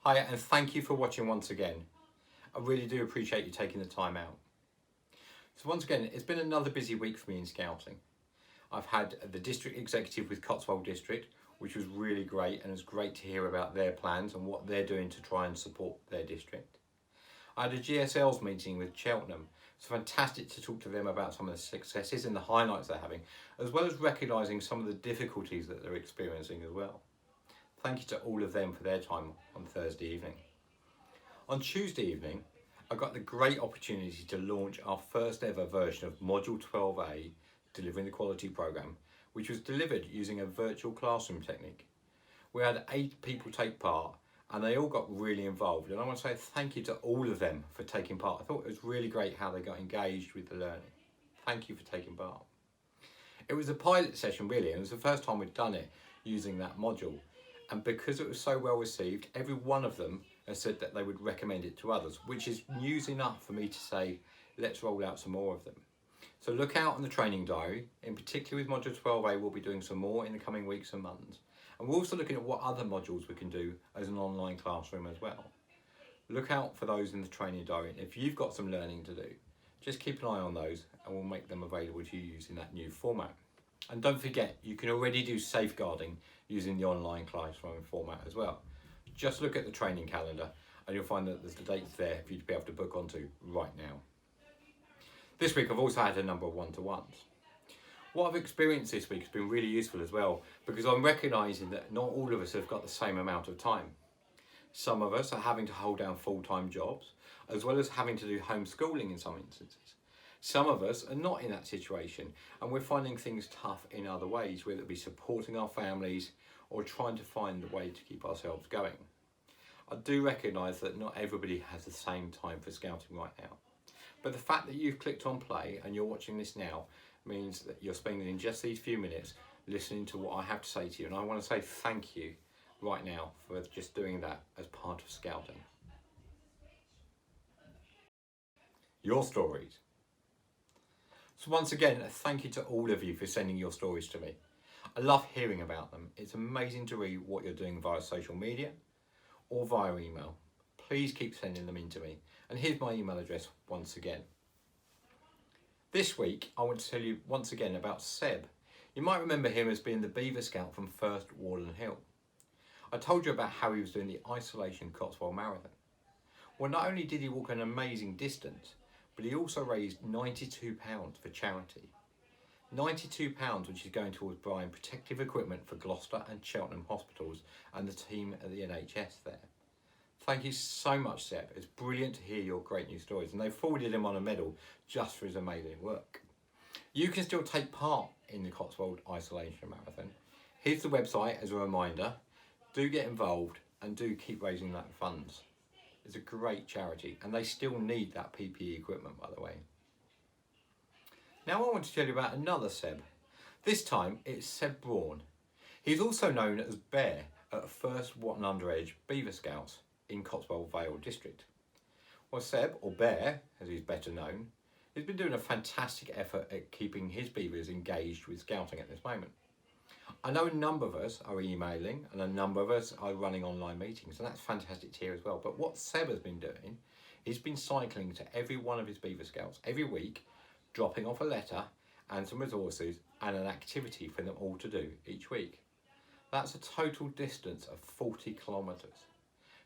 Hi, and thank you for watching once again. I really do appreciate you taking the time out. So once again, it's been another busy week for me in Scouting. I've had the district executive with Cotswold District, which was really great, and it's great to hear about their plans and what they're doing to try and support their district. I had a GSLs meeting with Cheltenham. It's fantastic to talk to them about some of the successes and the highlights they're having, as well as recognising some of the difficulties that they're experiencing as well. Thank you to all of them for their time on Thursday evening. On Tuesday evening, I got the great opportunity to launch our first ever version of Module 12A, Delivering the Quality Programme, which was delivered using a virtual classroom technique. We had 8 people take part and they all got really involved, and I want to say thank you to all of them for taking part. I thought it was really great how they got engaged with the learning. Thank you for taking part. It was a pilot session really, and it was the first time we'd done it using that module, and because it was so well received, every one of them has said that they would recommend it to others, which is news enough for me to say let's roll out some more of them. So look out on the training diary. In particular with Module 12A, we'll be doing some more in the coming weeks and months, and we're also looking at what other modules we can do as an online classroom as well. Look out for those in the training diary. If you've got some learning to do, just keep an eye on those and we'll make them available to you using that new format. And don't forget, you can already do safeguarding using the online classroom format as well. Just look at the training calendar and you'll find that there's the dates there for you to be able to book onto right now. This week I've also had a number of one-to-ones. What I've experienced this week has been really useful as well, because I'm recognising that not all of us have got the same amount of time. Some of us are having to hold down full-time jobs, as well as having to do homeschooling in some instances. Some of us are not in that situation, and we're finding things tough in other ways, whether it be supporting our families or trying to find a way to keep ourselves going. I do recognise that not everybody has the same time for Scouting right now, but the fact that you've clicked on play and you're watching this now means that you're spending just these few minutes listening to what I have to say to you, and I want to say thank you right now for just doing that as part of Scouting. Your stories. So once again, thank you to all of you for sending your stories to me. I love hearing about them. It's amazing to read what you're doing via social media or via email. Please keep sending them in to me. And here's my email address once again. This week, I want to tell you once again about Seb. You might remember him as being the Beaver Scout from First Warden Hill. I told you about how he was doing the Isolation Cotswold Marathon. Well, not only did he walk an amazing distance, but he also raised £92 for charity. £92, which is going towards buying protective equipment for Gloucester and Cheltenham hospitals and the team at the NHS there. Thank you so much, Seb. It's brilliant to hear your great news stories, and they've forwarded him on a medal just for his amazing work. You can still take part in the Cotswold Isolation Marathon. Here's the website as a reminder. Do get involved and do keep raising that funds. It's a great charity, and they still need that PPE equipment, by the way. Now I want to tell you about another Seb. This time it's Seb Braun. He's also known as Bear at First Watton Underedge Beaver Scouts in Cotswold Vale District. Well, Seb, or Bear as he's better known, has been doing a fantastic effort at keeping his beavers engaged with Scouting at this moment. I know a number of us are emailing and a number of us are running online meetings, and that's fantastic to hear as well. But what Seb has been doing, he's been cycling to every one of his Beaver Scouts every week, dropping off a letter and some resources and an activity for them all to do each week. That's a total distance of 40 kilometres.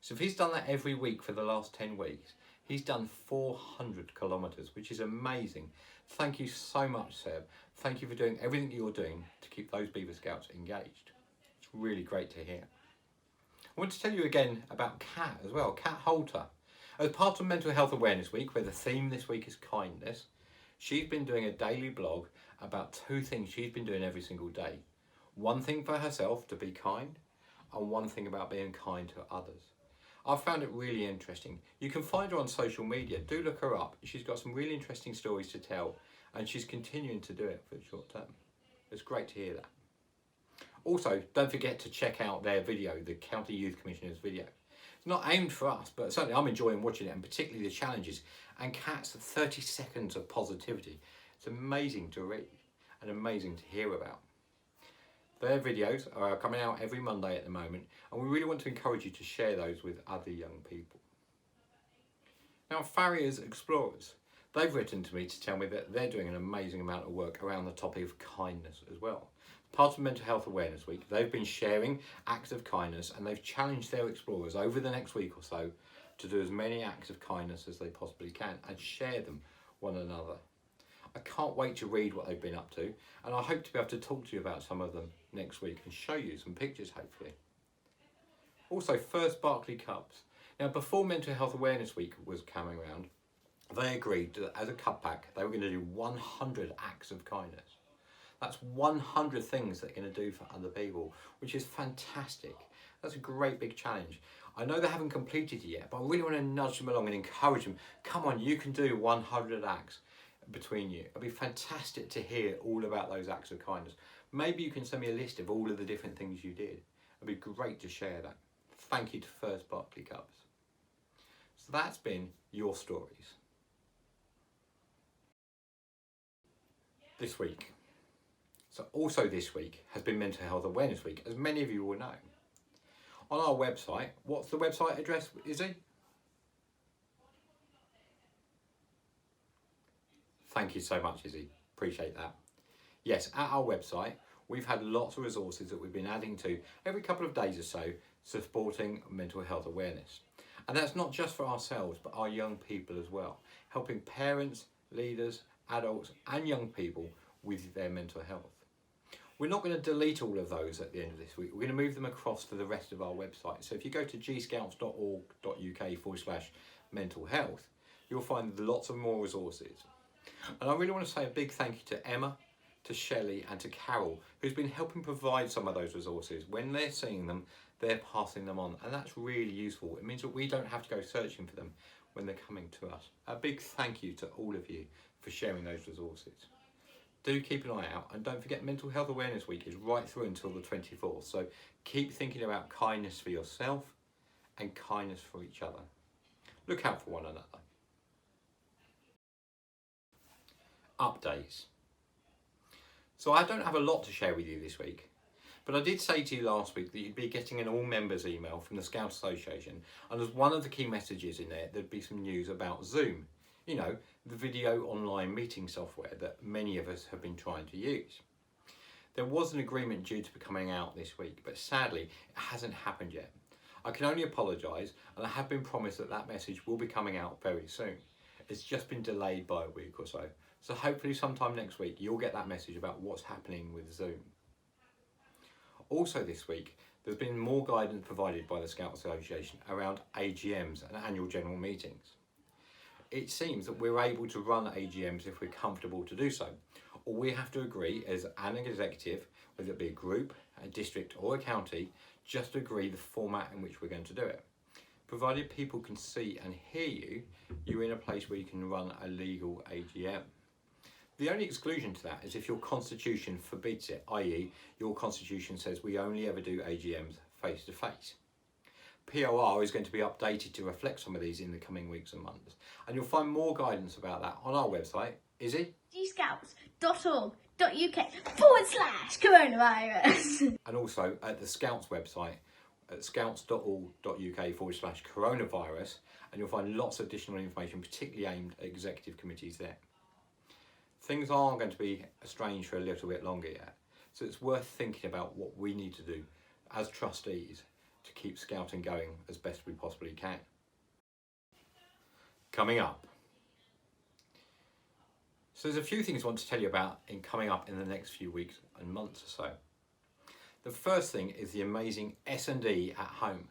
So if he's done that every week for the last 10 weeks, he's done 400 kilometres, which is amazing. Thank you so much, Seb. Thank you for doing everything you're doing to keep those Beaver Scouts engaged. It's really great to hear. I want to tell you again about Kat as well, Kat Holter. As part of Mental Health Awareness Week, where the theme this week is kindness, she's been doing a daily blog about 2 things she's been doing every single day. One thing for herself, to be kind, and one thing about being kind to others. I've found it really interesting. You can find her on social media. Do look her up. She's got some really interesting stories to tell, and she's continuing to do it for the short term. It's great to hear that. Also, don't forget to check out their video, the County Youth Commissioner's video. It's not aimed for us, but certainly I'm enjoying watching it, and particularly the challenges and Kat's 30 seconds of positivity. It's amazing to read and amazing to hear about. Their videos are coming out every Monday at the moment, and we really want to encourage you to share those with other young people. Now, Farriers Explorers, they've written to me to tell me that they're doing an amazing amount of work around the topic of kindness as well. Part of Mental Health Awareness Week, they've been sharing acts of kindness, and they've challenged their explorers over the next week or so to do as many acts of kindness as they possibly can and share them one another. I can't wait to read what they've been up to, and I hope to be able to talk to you about some of them next week and show you some pictures, hopefully. Also, First Berkeley Cubs. Now, before Mental Health Awareness Week was coming around, they agreed that as a cub pack, they were going to do 100 acts of kindness. That's 100 things they're going to do for other people, which is fantastic. That's a great big challenge. I know they haven't completed it yet, but I really want to nudge them along and encourage them. Come on, you can do 100 acts between you. It'll be fantastic to hear all about those acts of kindness. Maybe you can send me a list of all of the different things you did. It'd be great to share that. Thank you to First Berkeley Cubs. So that's been your stories. This week. So also this week has been Mental Health Awareness Week, as many of you will know. On our website, what's the website address, Izzy? Thank you so much, Izzy. Appreciate that. Yes, at our website, we've had lots of resources that we've been adding to every couple of days or so, supporting mental health awareness. And that's not just for ourselves, but our young people as well, helping parents, leaders, adults and young people with their mental health. We're not going to delete all of those at the end of this week. We're going to move them across to the rest of our website. So if you go to gscouts.org.uk/mental health, you'll find lots of more resources. And I really want to say a big thank you to Emma, to Shelley and to Carol, who's been helping provide some of those resources. When they're seeing them, they're passing them on, and that's really useful. It means that we don't have to go searching for them when they're coming to us. A big thank you to all of you for sharing those resources. Do keep an eye out, and don't forget Mental Health Awareness Week is right through until the 24th, so keep thinking about kindness for yourself and kindness for each other. Look out for one another. Updates. So I don't have a lot to share with you this week, but I did say to you last week that you'd be getting an all members email from the Scout Association, and as one of the key messages in there, there'd be some news about Zoom. You know, the video online meeting software that many of us have been trying to use. There was an agreement due to be coming out this week, but sadly it hasn't happened yet. I can only apologise, and I have been promised that that message will be coming out very soon. It's just been delayed by a week or so. So hopefully sometime next week you'll get that message about what's happening with Zoom. Also this week, there's been more guidance provided by the Scout Association around AGMs and annual general meetings. It seems that we're able to run AGMs if we're comfortable to do so. All we have to agree as an executive, whether it be a group, a district or a county, just agree the format in which we're going to do it. Provided people can see and hear you, you're in a place where you can run a legal AGM. The only exclusion to that is if your constitution forbids it, i.e. your constitution says we only ever do AGMs face to face. POR is going to be updated to reflect some of these in the coming weeks and months, and you'll find more guidance about that on our website. Izzy? gscouts.org.uk/coronavirus. And also at the Scouts website at scouts.org.uk/coronavirus, and you'll find lots of additional information, particularly aimed at executive committees there. Things are going to be strange for a little bit longer yet, so it's worth thinking about what we need to do as trustees to keep Scouting going as best we possibly can. Coming up. So there's a few things I want to tell you about coming up in the next few weeks and months or so. The first thing is the amazing S&E at home.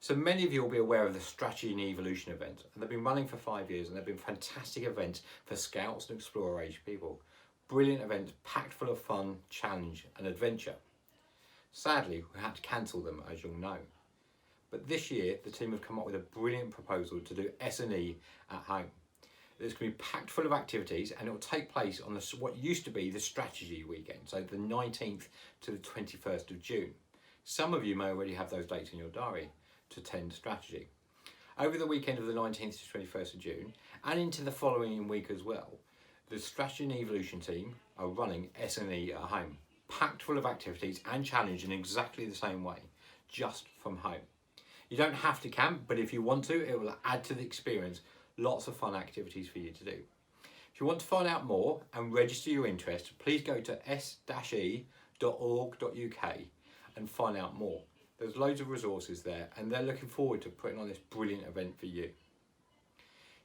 So many of you will be aware of the Strategy and Evolution event, and they've been running for 5 years, and they've been fantastic events for Scouts and Explorer age people. Brilliant events, packed full of fun, challenge and adventure. Sadly, we had to cancel them, as you'll know. But this year, the team have come up with a brilliant proposal to do S&E at home. It's going to be packed full of activities, and it will take place on what used to be the Strategy Weekend, so the 19th to the 21st of June. Some of you may already have those dates in your diary to attend Strategy. Over the weekend of the 19th to 21st of June, and into the following week as well, the Strategy and Evolution team are running S&E at home. packed full of activities and challenge in exactly the same way, just from home. You don't have to camp, but if you want to, it will add to the experience. Lots of fun activities for you to do. If you want to find out more and register your interest, please go to s-e.org.uk and find out more. There's loads of resources there and they're looking forward to putting on this brilliant event for you.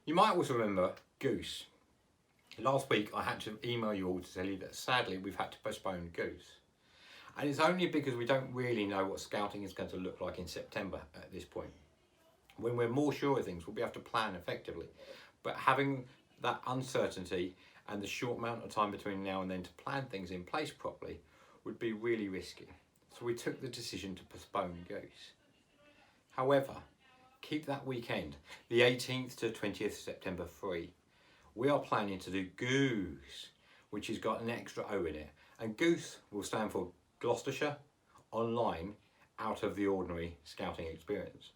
You might also remember Goose. Last week I had to email you all to tell you that sadly we've had to postpone Goose. And it's only because we don't really know what scouting is going to look like in September at this point. When we're more sure of things, we'll be able to plan effectively. But having that uncertainty and the short amount of time between now and then to plan things in place properly would be really risky. So we took the decision to postpone Goose. However, keep that weekend, the 18th to 20th September free. We are planning to do Goose, which has got an extra O in it. And Goose will stand for Gloucestershire Online Out of the Ordinary Scouting Experience.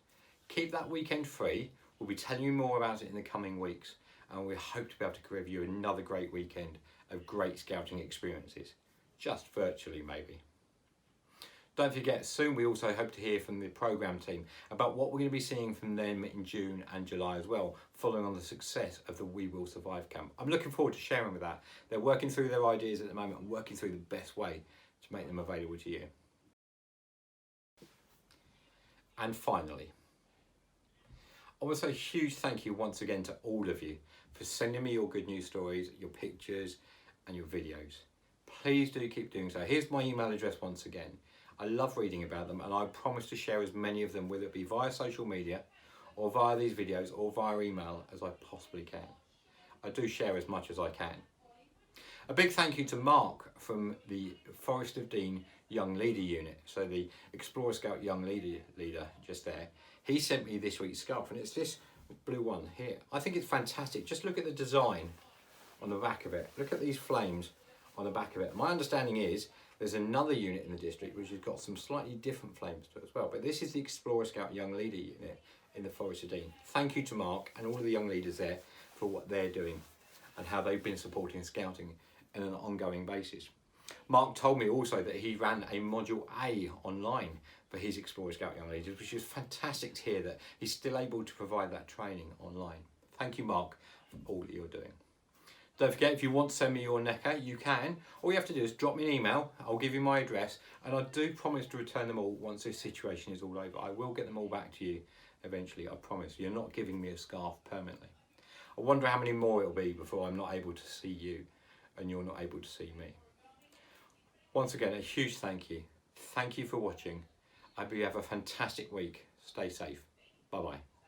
Keep that weekend free. We'll be telling you more about it in the coming weeks, and we hope to be able to give you another great weekend of great scouting experiences, just virtually maybe. Don't forget, soon we also hope to hear from the programme team about what we're going to be seeing from them in June and July as well, following on the success of the We Will Survive camp. I'm looking forward to sharing with that. They're working through their ideas at the moment and working through the best way to make them available to you. And finally, I want to say a huge thank you once again to all of you for sending me your good news stories, your pictures and your videos. Please do keep doing so. Here's my email address once again. I love reading about them and I promise to share as many of them, whether it be via social media or via these videos or via email, as I possibly can. I do share as much as I can. A big thank you to Mark from the Forest of Dean Young Leader Unit, so the Explorer Scout Young Leader just there. He sent me this week's scarf and it's this blue one here. I think it's fantastic. Just look at the design on the back of it. Look at these flames on the back of it. My understanding is there's another unit in the district which has got some slightly different flames to it as well, but this is the Explorer Scout Young Leader Unit in the Forest of Dean. Thank you to Mark and all of the young leaders there for what they're doing and how they've been supporting scouting on an ongoing basis. Mark told me also that he ran a Module A online for his Explorer Scout Young Leaders, which is fantastic to hear that he's still able to provide that training online. Thank you, Mark, for all that you're doing. Don't forget, if you want to send me your NECA, you can. All you have to do is drop me an email. I'll give you my address, and I do promise to return them all once this situation is all over. I will get them all back to you eventually, I promise. You're not giving me a scarf permanently. I wonder how many more it'll be before I'm not able to see you and you're not able to see me. Once again, a huge thank you. Thank you for watching. I hope you have a fantastic week. Stay safe. Bye-bye.